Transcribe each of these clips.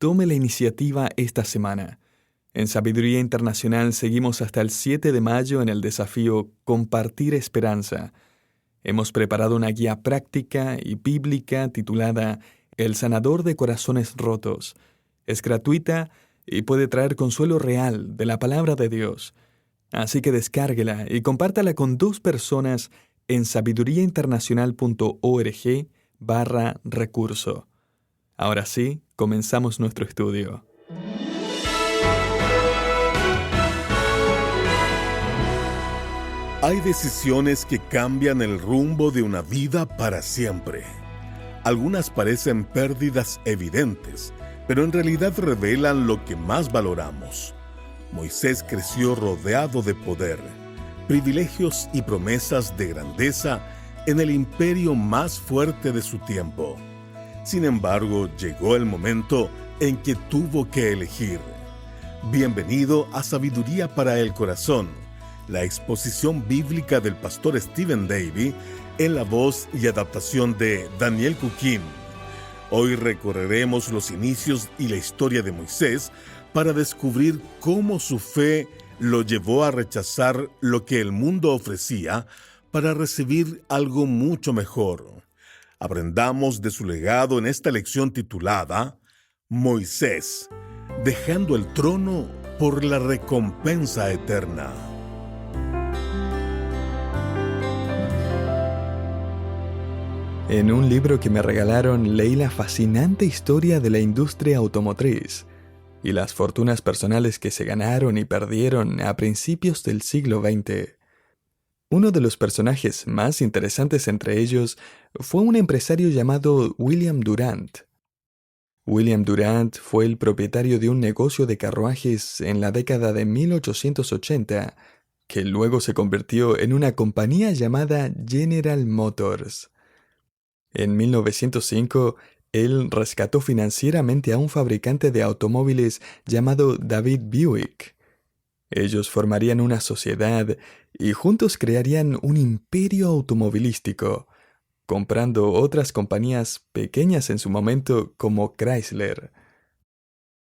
tome la iniciativa esta semana. En Sabiduría Internacional seguimos hasta el 7 de mayo en el desafío Compartir Esperanza. Hemos preparado una guía práctica y bíblica titulada El sanador de corazones rotos. Es gratuita y puede traer consuelo real de la palabra de Dios. Así que descárguela y compártala con 2 personas en sabiduriainternacional.org/recurso. Ahora sí, comenzamos nuestro estudio. Hay decisiones que cambian el rumbo de una vida para siempre. Algunas parecen pérdidas evidentes, pero en realidad revelan lo que más valoramos. Moisés creció rodeado de poder, privilegios y promesas de grandeza en el imperio más fuerte de su tiempo. Sin embargo, llegó el momento en que tuvo que elegir. Bienvenido a Sabiduría para el Corazón, la exposición bíblica del pastor Stephen Davey en la voz y adaptación de Daniel Cuquín. Hoy recorreremos los inicios y la historia de Moisés para descubrir cómo su fe lo llevó a rechazar lo que el mundo ofrecía para recibir algo mucho mejor. Aprendamos de su legado en esta lección titulada Moisés, dejando el trono por la recompensa eterna. En un libro que me regalaron leí la fascinante historia de la industria automotriz y las fortunas personales que se ganaron y perdieron a principios del siglo XX. Uno de los personajes más interesantes entre ellos fue un empresario llamado William Durant. William Durant fue el propietario de un negocio de carruajes en la década de 1880, que luego se convirtió en una compañía llamada General Motors. En 1905, él rescató financieramente a un fabricante de automóviles llamado David Buick. Ellos formarían una sociedad y juntos crearían un imperio automovilístico, comprando otras compañías pequeñas en su momento como Chrysler.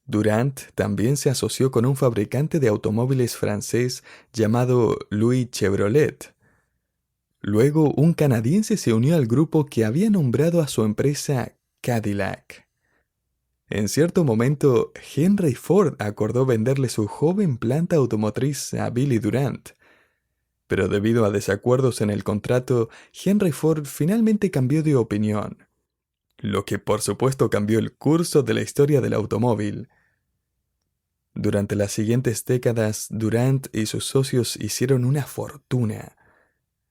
Durant también se asoció con un fabricante de automóviles francés llamado Louis Chevrolet. Luego, un canadiense se unió al grupo que había nombrado a su empresa Cadillac. En cierto momento, Henry Ford acordó venderle su joven planta automotriz a Billy Durant. Pero debido a desacuerdos en el contrato, Henry Ford finalmente cambió de opinión, lo que por supuesto cambió el curso de la historia del automóvil. Durante las siguientes décadas, Durant y sus socios hicieron una fortuna.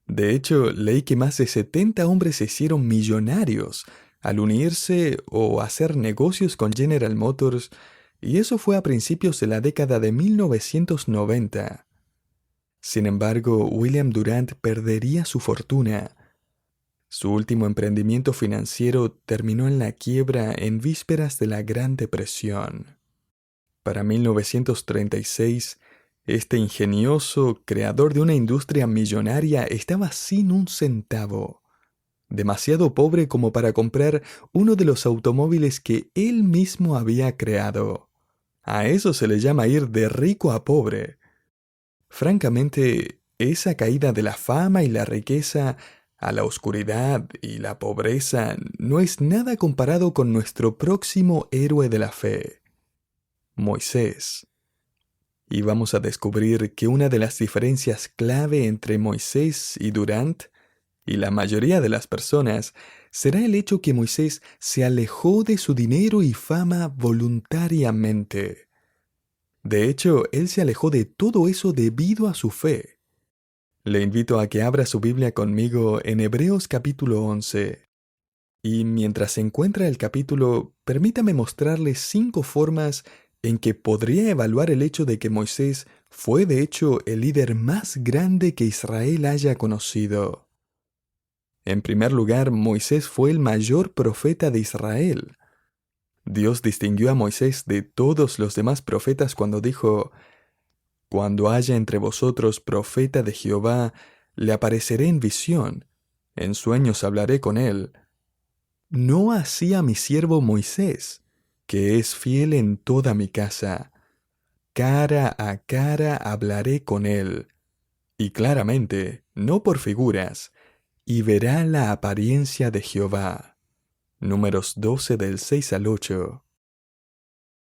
De hecho, leí que más de 70 hombres se hicieron millonarios al unirse o hacer negocios con General Motors, y eso fue a principios de la década de 1990. Sin embargo, William Durant perdería su fortuna. Su último emprendimiento financiero terminó en la quiebra en vísperas de la Gran Depresión. Para 1936, este ingenioso creador de una industria millonaria estaba sin un centavo, demasiado pobre como para comprar uno de los automóviles que él mismo había creado. A eso se le llama ir de rico a pobre. Francamente, esa caída de la fama y la riqueza a la oscuridad y la pobreza no es nada comparado con nuestro próximo héroe de la fe, Moisés. Y vamos a descubrir que una de las diferencias clave entre Moisés y Durant, y la mayoría de las personas, será el hecho que Moisés se alejó de su dinero y fama voluntariamente. De hecho, él se alejó de todo eso debido a su fe. Le invito a que abra su Biblia conmigo en Hebreos capítulo 11. Y mientras se encuentra el capítulo, permítame mostrarle 5 formas en que podría evaluar el hecho de que Moisés fue de hecho el líder más grande que Israel haya conocido. En primer lugar, Moisés fue el mayor profeta de Israel. Dios distinguió a Moisés de todos los demás profetas cuando dijo: «Cuando haya entre vosotros profeta de Jehová, le apareceré en visión, en sueños hablaré con él». No así a mi siervo Moisés. que es fiel en toda mi casa. Cara a cara hablaré con él, y claramente, no por figuras, y verá la apariencia de Jehová. Números 12 del 6 al 8.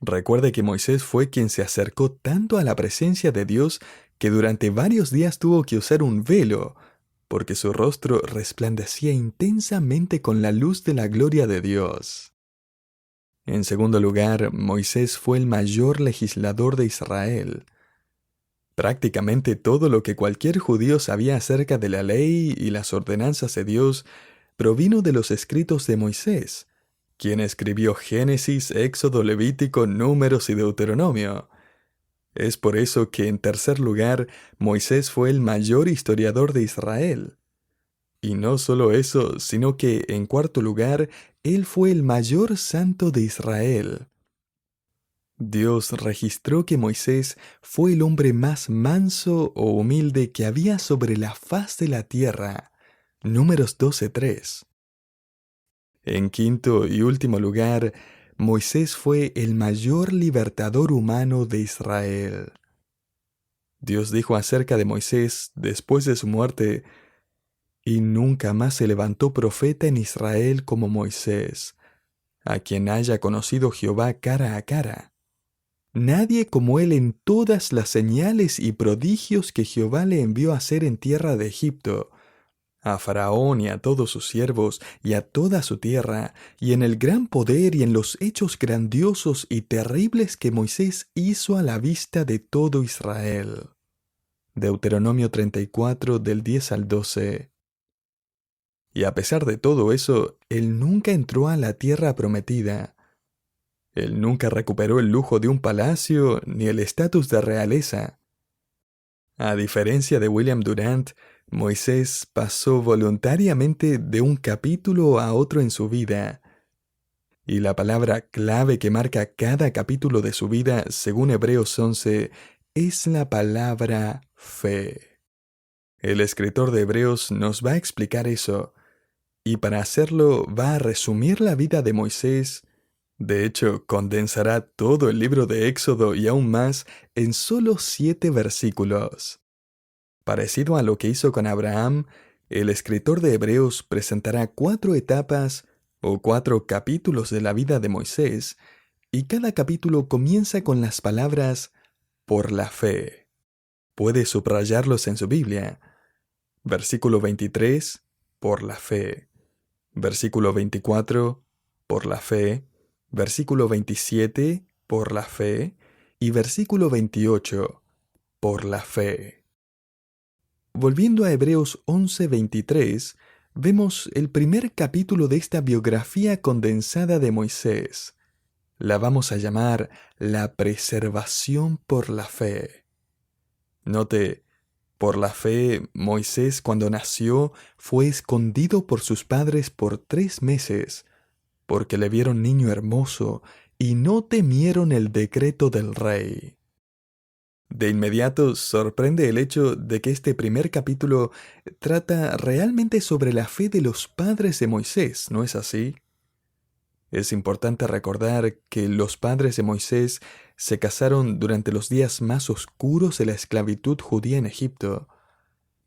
Recuerde que Moisés fue quien se acercó tanto a la presencia de Dios que durante varios días tuvo que usar un velo, porque su rostro resplandecía intensamente con la luz de la gloria de Dios. En segundo lugar, Moisés fue el mayor legislador de Israel. Prácticamente todo lo que cualquier judío sabía acerca de la ley y las ordenanzas de Dios provino de los escritos de Moisés, quien escribió Génesis, Éxodo, Levítico, Números y Deuteronomio. Es por eso que, en tercer lugar, Moisés fue el mayor historiador de Israel. Y no solo eso, sino que, en cuarto lugar, él fue el mayor santo de Israel. Dios registró que Moisés fue el hombre más manso o humilde que había sobre la faz de la tierra. Números 12:3. En quinto y último lugar, Moisés fue el mayor libertador humano de Israel. Dios dijo acerca de Moisés, después de su muerte, «Y nunca más se levantó profeta en Israel como Moisés, a quien haya conocido Jehová cara a cara. Nadie como él en todas las señales y prodigios que Jehová le envió a hacer en tierra de Egipto, a Faraón y a todos sus siervos y a toda su tierra, y en el gran poder y en los hechos grandiosos y terribles que Moisés hizo a la vista de todo Israel». Deuteronomio 34 del 10 al 12. Y a pesar de todo eso, él nunca entró a la tierra prometida. Él nunca recuperó el lujo de un palacio ni el estatus de realeza. A diferencia de William Durant, Moisés pasó voluntariamente de un capítulo a otro en su vida. Y la palabra clave que marca cada capítulo de su vida, según Hebreos 11, es la palabra fe. El escritor de Hebreos nos va a explicar eso, y para hacerlo va a resumir la vida de Moisés. De hecho, condensará todo el libro de Éxodo y aún más en solo 7 versículos. Parecido a lo que hizo con Abraham, el escritor de Hebreos presentará 4 etapas o 4 capítulos de la vida de Moisés, y cada capítulo comienza con las palabras «por la fe». Puede subrayarlos en su Biblia. Versículo 23, por la fe. Versículo 24, por la fe. Versículo 27, por la fe. Y versículo 28, por la fe. Volviendo a Hebreos 11:23, vemos el primer capítulo de esta biografía condensada de Moisés. La vamos a llamar la preservación por la fe. Note, por la fe, Moisés cuando nació fue escondido por sus padres por 3 meses, porque le vieron niño hermoso y no temieron el decreto del rey. De inmediato sorprende el hecho de que este primer capítulo trata realmente sobre la fe de los padres de Moisés, ¿no es así? Es importante recordar que los padres de Moisés se casaron durante los días más oscuros de la esclavitud judía en Egipto.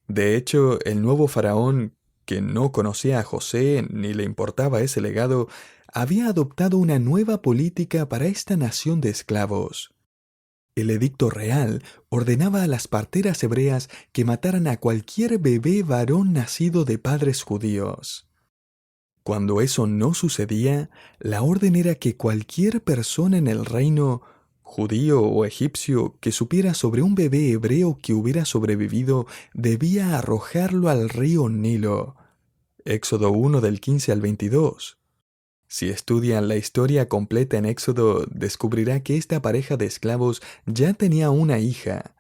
De hecho, el nuevo faraón, que no conocía a José ni le importaba ese legado, había adoptado una nueva política para esta nación de esclavos. El edicto real ordenaba a las parteras hebreas que mataran a cualquier bebé varón nacido de padres judíos. Cuando eso no sucedía, la orden era que cualquier persona en el reino, judío o egipcio, que supiera sobre un bebé hebreo que hubiera sobrevivido, debía arrojarlo al río Nilo. Éxodo 1 del 15 al 22. Si estudian la historia completa en Éxodo, descubrirá que esta pareja de esclavos ya tenía una hija,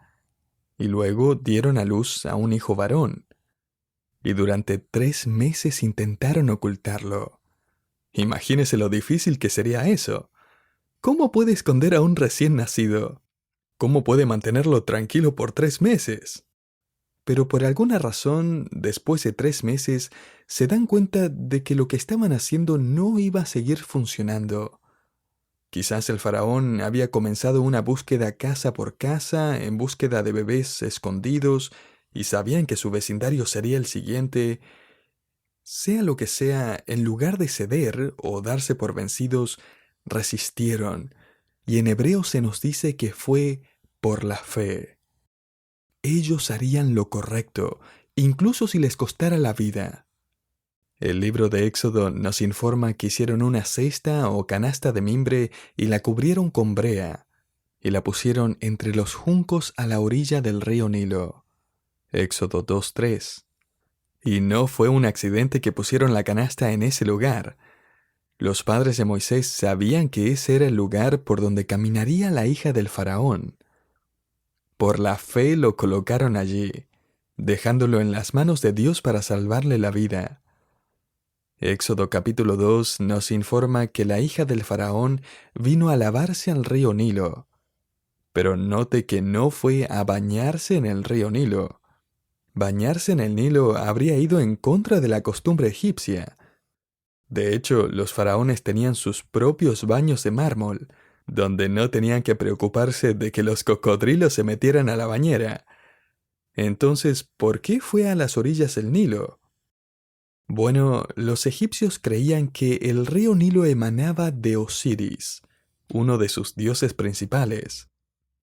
y luego dieron a luz a un hijo varón. Y durante 3 meses intentaron ocultarlo. Imagínese lo difícil que sería eso. ¿Cómo puede esconder a un recién nacido? ¿Cómo puede mantenerlo tranquilo por 3 meses? Pero por alguna razón, después de 3 meses, se dan cuenta de que lo que estaban haciendo no iba a seguir funcionando. Quizás el faraón había comenzado una búsqueda casa por casa en búsqueda de bebés escondidos y sabían que su vecindario sería el siguiente. Sea lo que sea, en lugar de ceder o darse por vencidos, resistieron. Y en hebreo se nos dice que fue por la fe. Ellos harían lo correcto, incluso si les costara la vida. El libro de Éxodo nos informa que hicieron una cesta o canasta de mimbre y la cubrieron con brea, y la pusieron entre los juncos a la orilla del río Nilo. Éxodo 2:3. Y no fue un accidente que pusieron la canasta en ese lugar. Los padres de Moisés sabían que ese era el lugar por donde caminaría la hija del faraón. Por la fe lo colocaron allí, dejándolo en las manos de Dios para salvarle la vida. Éxodo capítulo 2 nos informa que la hija del faraón vino a lavarse al río Nilo. Pero note que no fue a bañarse en el río Nilo. Bañarse en el Nilo habría ido en contra de la costumbre egipcia. De hecho, los faraones tenían sus propios baños de mármol, donde no tenían que preocuparse de que los cocodrilos se metieran a la bañera. Entonces, ¿por qué fue a las orillas del Nilo? Bueno, los egipcios creían que el río Nilo emanaba de Osiris, uno de sus dioses principales,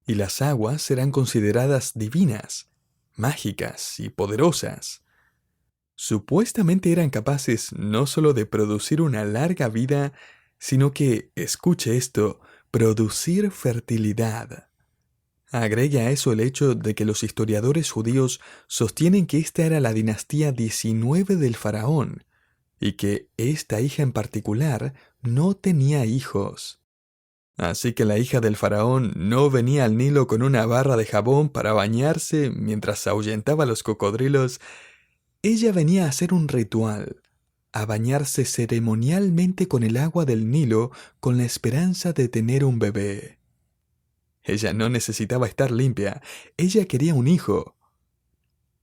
y las aguas eran consideradas divinas, mágicas y poderosas. Supuestamente eran capaces no solo de producir una larga vida, sino que, escuche esto, producir fertilidad. Agregue a eso el hecho de que los historiadores judíos sostienen que esta era la dinastía 19 del faraón, y que esta hija en particular no tenía hijos. Así que la hija del faraón no venía al Nilo con una barra de jabón para bañarse mientras ahuyentaba a los cocodrilos. Ella venía a hacer un ritual, a bañarse ceremonialmente con el agua del Nilo con la esperanza de tener un bebé. Ella no necesitaba estar limpia, ella quería un hijo.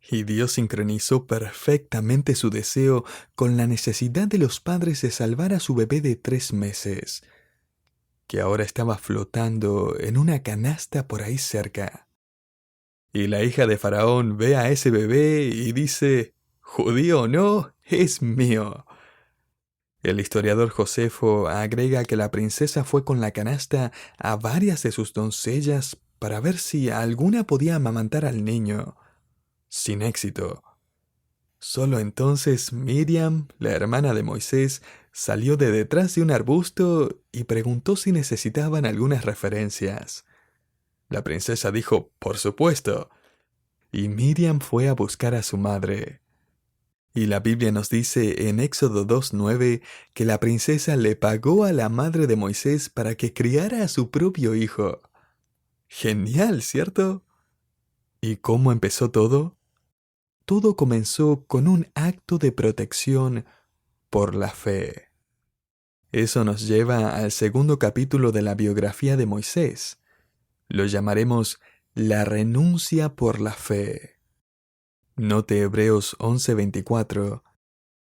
Y Dios sincronizó perfectamente su deseo con la necesidad de los padres de salvar a su bebé de 3 meses, que ahora estaba flotando en una canasta por ahí cerca. Y la hija de Faraón ve a ese bebé y dice: «Judío o no, es mío». El historiador Josefo agrega que la princesa fue con la canasta a varias de sus doncellas para ver si alguna podía amamantar al niño. Sin éxito. Solo entonces Miriam, la hermana de Moisés, salió de detrás de un arbusto y preguntó si necesitaban algunas referencias. La princesa dijo: «Por supuesto». Y Miriam fue a buscar a su madre. Y la Biblia nos dice en Éxodo 2:9 que la princesa le pagó a la madre de Moisés para que criara a su propio hijo. Genial, ¿cierto? ¿Y cómo empezó todo? Todo comenzó con un acto de protección por la fe. Eso nos lleva al segundo capítulo de la biografía de Moisés. Lo llamaremos la renuncia por la fe. Note Hebreos 11:24.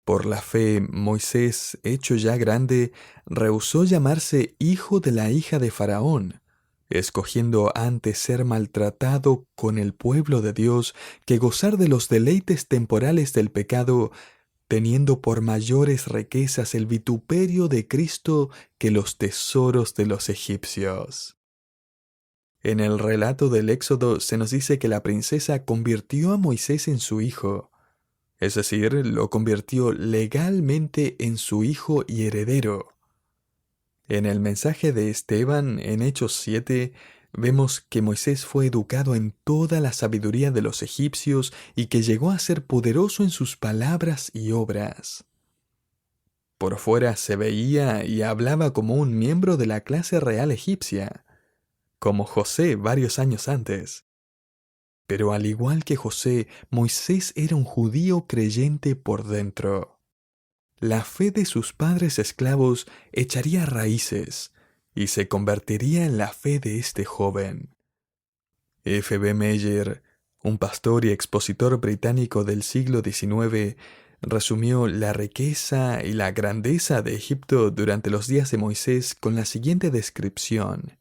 Por la fe, Moisés, hecho ya grande, rehusó llamarse hijo de la hija de Faraón, escogiendo antes ser maltratado con el pueblo de Dios que gozar de los deleites temporales del pecado, teniendo por mayores riquezas el vituperio de Cristo que los tesoros de los egipcios. En el relato del Éxodo se nos dice que la princesa convirtió a Moisés en su hijo, es decir, lo convirtió legalmente en su hijo y heredero. En el mensaje de Esteban, en Hechos 7, vemos que Moisés fue educado en toda la sabiduría de los egipcios y que llegó a ser poderoso en sus palabras y obras. Por fuera se veía y hablaba como un miembro de la clase real egipcia, como José varios años antes. Pero al igual que José, Moisés era un judío creyente por dentro. La fe de sus padres esclavos echaría raíces y se convertiría en la fe de este joven. F. B. Meyer, un pastor y expositor británico del siglo XIX, resumió la riqueza y la grandeza de Egipto durante los días de Moisés con la siguiente descripción.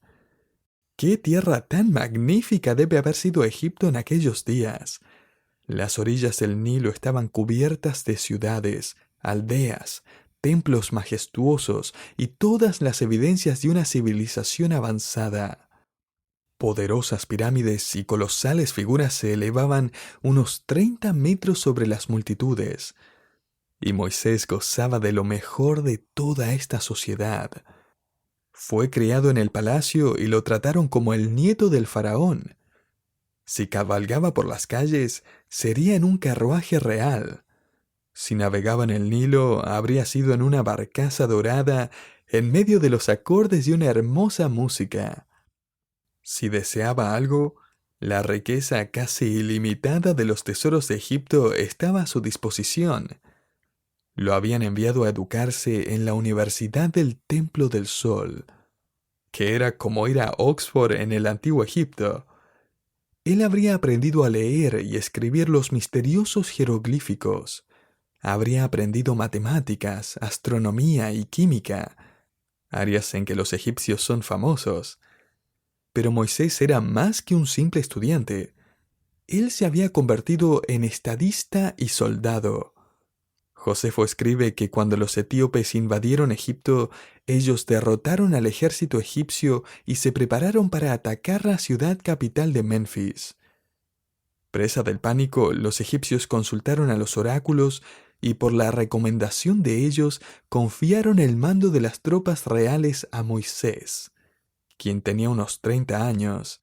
¿Qué tierra tan magnífica debe haber sido Egipto en aquellos días? Las orillas del Nilo estaban cubiertas de ciudades, aldeas, templos majestuosos y todas las evidencias de una civilización avanzada. Poderosas pirámides y colosales figuras se elevaban unos 30 metros sobre las multitudes, y Moisés gozaba de lo mejor de toda esta sociedad. Fue criado en el palacio y lo trataron como el nieto del faraón. Si cabalgaba por las calles, sería en un carruaje real. Si navegaba en el Nilo, habría sido en una barcaza dorada en medio de los acordes de una hermosa música. Si deseaba algo, la riqueza casi ilimitada de los tesoros de Egipto estaba a su disposición. Lo habían enviado a educarse en la Universidad del Templo del Sol, que era como ir a Oxford en el antiguo Egipto. Él habría aprendido a leer y escribir los misteriosos jeroglíficos. Habría aprendido matemáticas, astronomía y química, áreas en que los egipcios son famosos. Pero Moisés era más que un simple estudiante. Él se había convertido en estadista y soldado. Josefo escribe que cuando los etíopes invadieron Egipto, ellos derrotaron al ejército egipcio y se prepararon para atacar la ciudad capital de Menfis. Presa del pánico, los egipcios consultaron a los oráculos y por la recomendación de ellos confiaron el mando de las tropas reales a Moisés, quien tenía unos 30 años.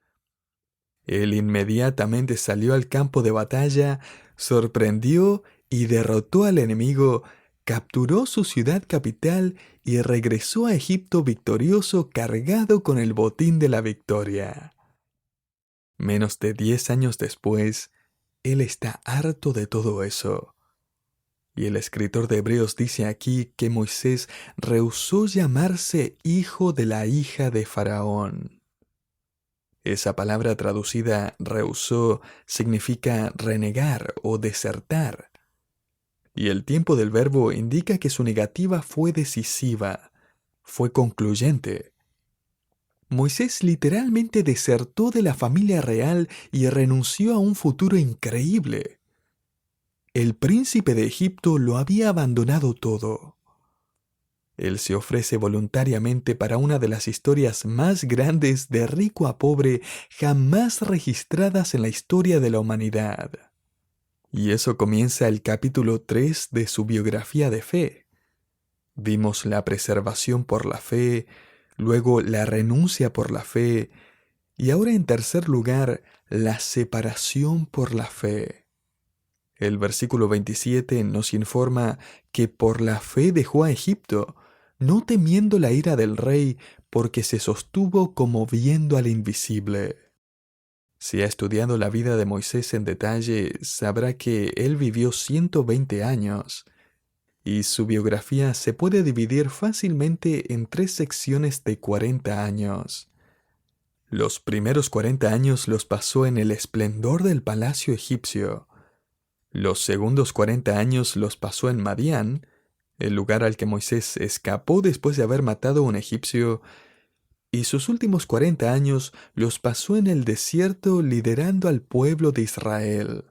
Él inmediatamente salió al campo de batalla, sorprendió y derrotó al enemigo, capturó su ciudad capital y regresó a Egipto victorioso cargado con el botín de la victoria. Menos de 10 años después, él está harto de todo eso. Y el escritor de Hebreos dice aquí que Moisés rehusó llamarse hijo de la hija de Faraón. Esa palabra traducida rehusó significa renegar o desertar. Y el tiempo del verbo indica que su negativa fue decisiva, fue concluyente. Moisés literalmente desertó de la familia real y renunció a un futuro increíble. El príncipe de Egipto lo había abandonado todo. Él se ofrece voluntariamente para una de las historias más grandes de rico a pobre jamás registradas en la historia de la humanidad. Y eso comienza el capítulo 3 de su biografía de fe. Vimos la preservación por la fe, luego la renuncia por la fe, y ahora en tercer lugar, la separación por la fe. El versículo 27 nos informa que por la fe dejó a Egipto, no temiendo la ira del rey, porque se sostuvo como viendo al invisible. Si ha estudiado la vida de Moisés en detalle, sabrá que él vivió 120 años, y su biografía se puede dividir fácilmente en 3 secciones de 40 años. Los primeros 40 años los pasó en el esplendor del palacio egipcio. Los segundos 40 años los pasó en Madián, el lugar al que Moisés escapó después de haber matado a un egipcio, y sus últimos 40 años los pasó en el desierto liderando al pueblo de Israel.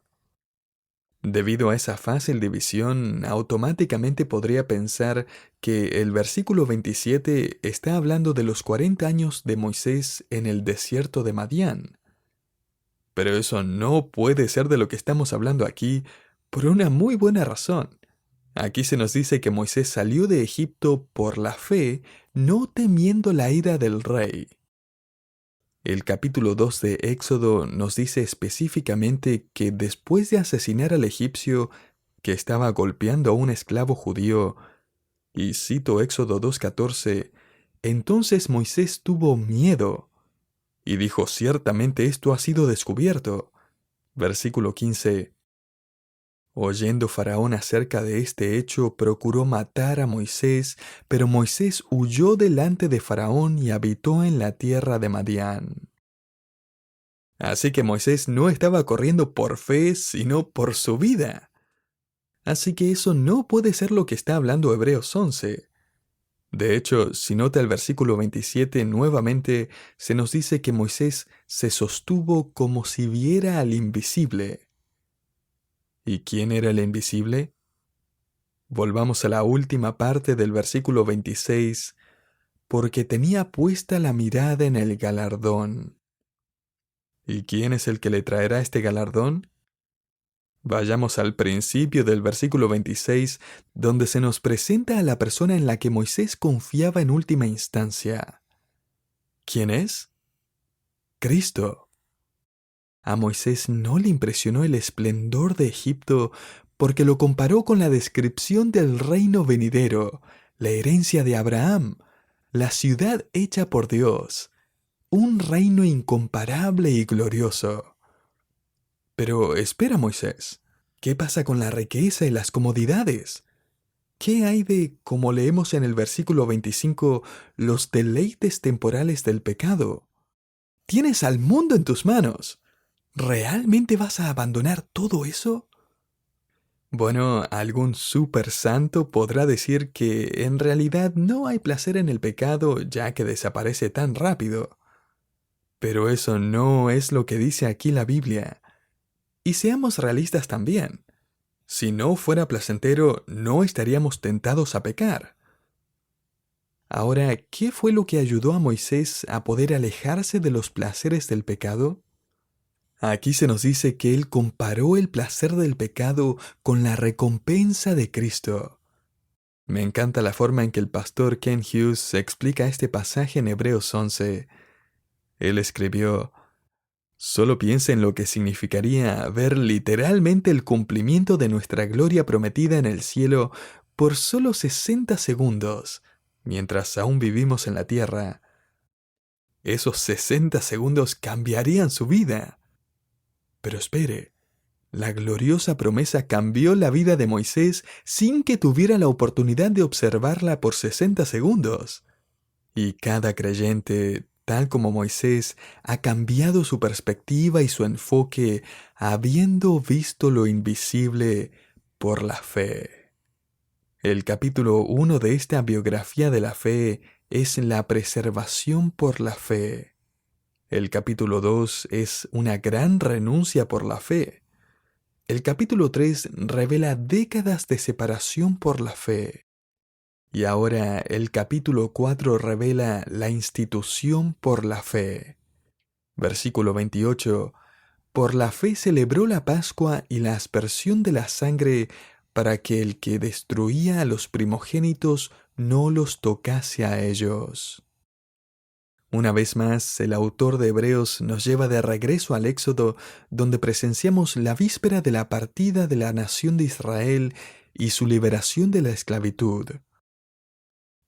Debido a esa fácil división, automáticamente podría pensar que el versículo 27 está hablando de los 40 años de Moisés en el desierto de Madián. Pero eso no puede ser de lo que estamos hablando aquí por una muy buena razón. Aquí se nos dice que Moisés salió de Egipto por la fe, no temiendo la ira del rey. El capítulo 2 de Éxodo nos dice específicamente que después de asesinar al egipcio que estaba golpeando a un esclavo judío, y cito Éxodo 2:14, entonces Moisés tuvo miedo y dijo: ciertamente esto ha sido descubierto. Versículo 15. Oyendo Faraón acerca de este hecho, procuró matar a Moisés, pero Moisés huyó delante de Faraón y habitó en la tierra de Madián. Así que Moisés no estaba corriendo por fe, sino por su vida. Así que eso no puede ser lo que está hablando Hebreos 11. De hecho, si nota el versículo 27, nuevamente se nos dice que Moisés se sostuvo como si viera al invisible. ¿Y quién era el invisible? Volvamos a la última parte del versículo 26, porque tenía puesta la mirada en el galardón. ¿Y quién es el que le traerá este galardón? Vayamos al principio del versículo 26, donde se nos presenta a la persona en la que Moisés confiaba en última instancia. ¿Quién es? Cristo. A Moisés no le impresionó el esplendor de Egipto porque lo comparó con la descripción del reino venidero, la herencia de Abraham, la ciudad hecha por Dios, un reino incomparable y glorioso. Pero espera, Moisés, ¿qué pasa con la riqueza y las comodidades? ¿Qué hay de, como leemos en el versículo 25, los deleites temporales del pecado? Tienes al mundo en tus manos. ¿Realmente vas a abandonar todo eso? Bueno, algún super santo podrá decir que en realidad no hay placer en el pecado ya que desaparece tan rápido. Pero eso no es lo que dice aquí la Biblia. Y seamos realistas también. Si no fuera placentero, no estaríamos tentados a pecar. Ahora, ¿qué fue lo que ayudó a Moisés a poder alejarse de los placeres del pecado? Aquí se nos dice que él comparó el placer del pecado con la recompensa de Cristo. Me encanta la forma en que el pastor Ken Hughes explica este pasaje en Hebreos 11. Él escribió: solo piensa en lo que significaría ver literalmente el cumplimiento de nuestra gloria prometida en el cielo por solo 60 segundos, mientras aún vivimos en la tierra. Esos 60 segundos cambiarían su vida. Pero espere, la gloriosa promesa cambió la vida de Moisés sin que tuviera la oportunidad de observarla por 60 segundos. Y cada creyente, tal como Moisés, ha cambiado su perspectiva y su enfoque habiendo visto lo invisible por la fe. El capítulo 1 de esta biografía de la fe es la preservación por la fe. El capítulo 2 es una gran renuncia por la fe. El capítulo 3 revela décadas de separación por la fe. Y ahora el capítulo 4 revela la institución por la fe. Versículo 28. Por la fe celebró la Pascua y la aspersión de la sangre para que el que destruía a los primogénitos no los tocase a ellos. Una vez más, el autor de Hebreos nos lleva de regreso al Éxodo, donde presenciamos la víspera de la partida de la nación de Israel y su liberación de la esclavitud.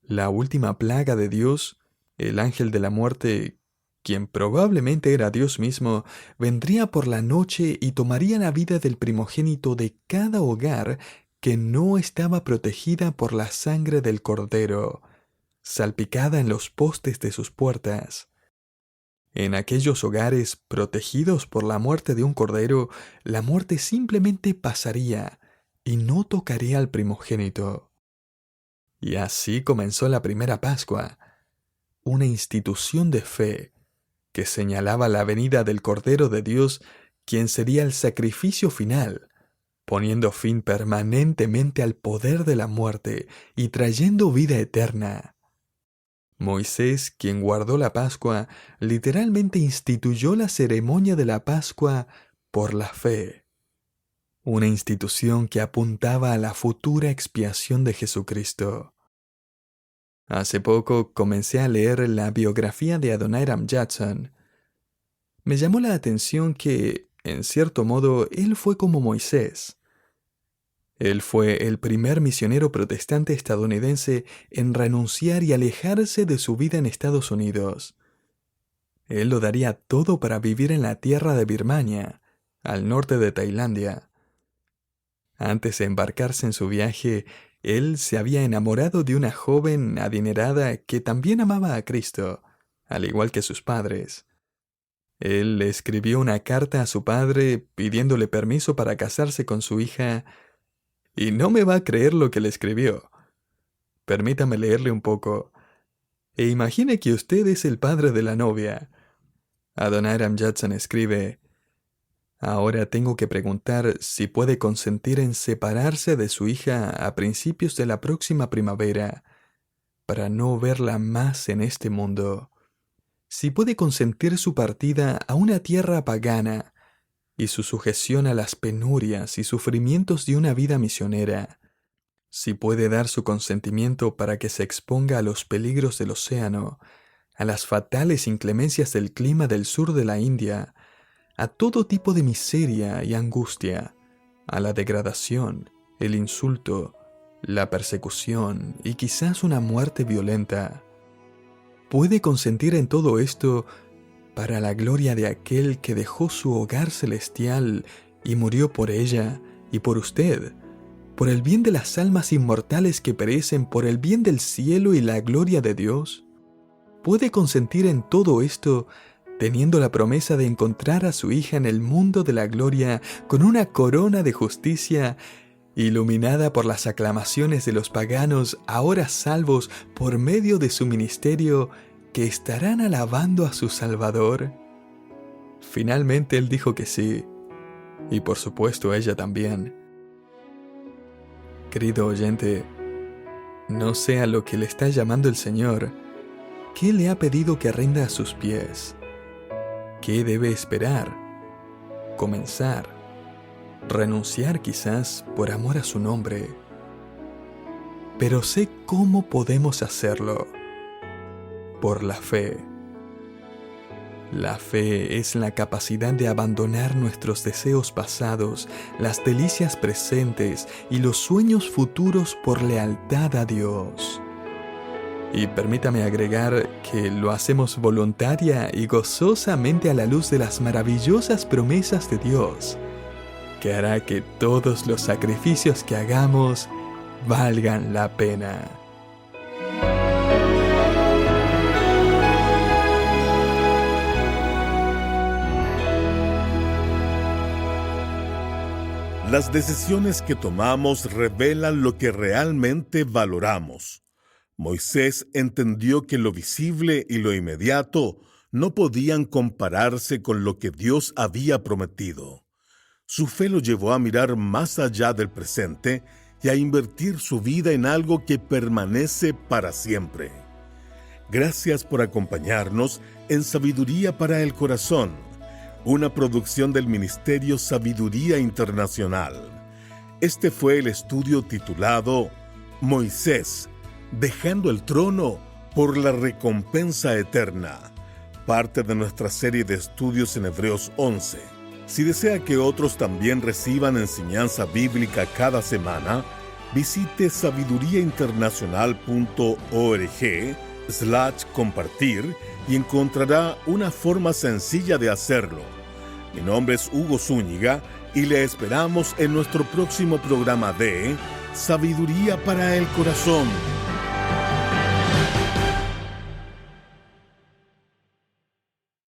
La última plaga de Dios, el ángel de la muerte, quien probablemente era Dios mismo, vendría por la noche y tomaría la vida del primogénito de cada hogar que no estaba protegida por la sangre del Cordero, salpicada en los postes de sus puertas. En aquellos hogares protegidos por la muerte de un cordero, la muerte simplemente pasaría y no tocaría al primogénito. Y así comenzó la primera Pascua, una institución de fe que señalaba la venida del Cordero de Dios, quien sería el sacrificio final, poniendo fin permanentemente al poder de la muerte y trayendo vida eterna. Moisés, quien guardó la Pascua, literalmente instituyó la ceremonia de la Pascua por la fe, una institución que apuntaba a la futura expiación de Jesucristo. Hace poco comencé a leer la biografía de Adoniram Judson. Me llamó la atención que, en cierto modo, él fue como Moisés. Él fue el primer misionero protestante estadounidense en renunciar y alejarse de su vida en Estados Unidos. Él lo daría todo para vivir en la tierra de Birmania, al norte de Tailandia. Antes de embarcarse en su viaje, él se había enamorado de una joven adinerada que también amaba a Cristo, al igual que sus padres. Él le escribió una carta a su padre pidiéndole permiso para casarse con su hija, y no me va a creer lo que le escribió. Permítame leerle un poco. E imagine que usted es el padre de la novia. Adoniram Judson escribe: ahora tengo que preguntar si puede consentir en separarse de su hija a principios de la próxima primavera, para no verla más en este mundo. Si puede consentir su partida a una tierra pagana y su sujeción a las penurias y sufrimientos de una vida misionera. Si puede dar su consentimiento para que se exponga a los peligros del océano, a las fatales inclemencias del clima del sur de la India, a todo tipo de miseria y angustia, a la degradación, el insulto, la persecución y quizás una muerte violenta. Puede consentir en todo esto para la gloria de aquel que dejó su hogar celestial y murió por ella y por usted, por el bien de las almas inmortales que perecen, por el bien del cielo y la gloria de Dios. Puede consentir en todo esto teniendo la promesa de encontrar a su hija en el mundo de la gloria con una corona de justicia, iluminada por las aclamaciones de los paganos ahora salvos por medio de su ministerio, que estarán alabando a su Salvador. Finalmente él dijo que sí, y por supuesto ella también. Querido oyente, no sé a lo que le está llamando el Señor. ¿Qué le ha pedido que rinda a sus pies? ¿Qué debe esperar? Comenzar. Renunciar quizás por amor a su nombre. Pero sé cómo podemos hacerlo. Por la fe. La fe es la capacidad de abandonar nuestros deseos pasados, las delicias presentes y los sueños futuros por lealtad a Dios. Y permítame agregar que lo hacemos voluntaria y gozosamente a la luz de las maravillosas promesas de Dios, que hará que todos los sacrificios que hagamos valgan la pena. Las decisiones que tomamos revelan lo que realmente valoramos. Moisés entendió que lo visible y lo inmediato no podían compararse con lo que Dios había prometido. Su fe lo llevó a mirar más allá del presente y a invertir su vida en algo que permanece para siempre. Gracias por acompañarnos en Sabiduría para el Corazón, una producción del Ministerio Sabiduría Internacional. Este fue el estudio titulado Moisés, dejando el trono por la recompensa eterna, parte de nuestra serie de estudios en Hebreos 11. Si desea que otros también reciban enseñanza bíblica cada semana, visite sabiduriainternacional.org/compartir y encontrará una forma sencilla de hacerlo. Mi nombre es Hugo Zúñiga y le esperamos en nuestro próximo programa de Sabiduría para el Corazón.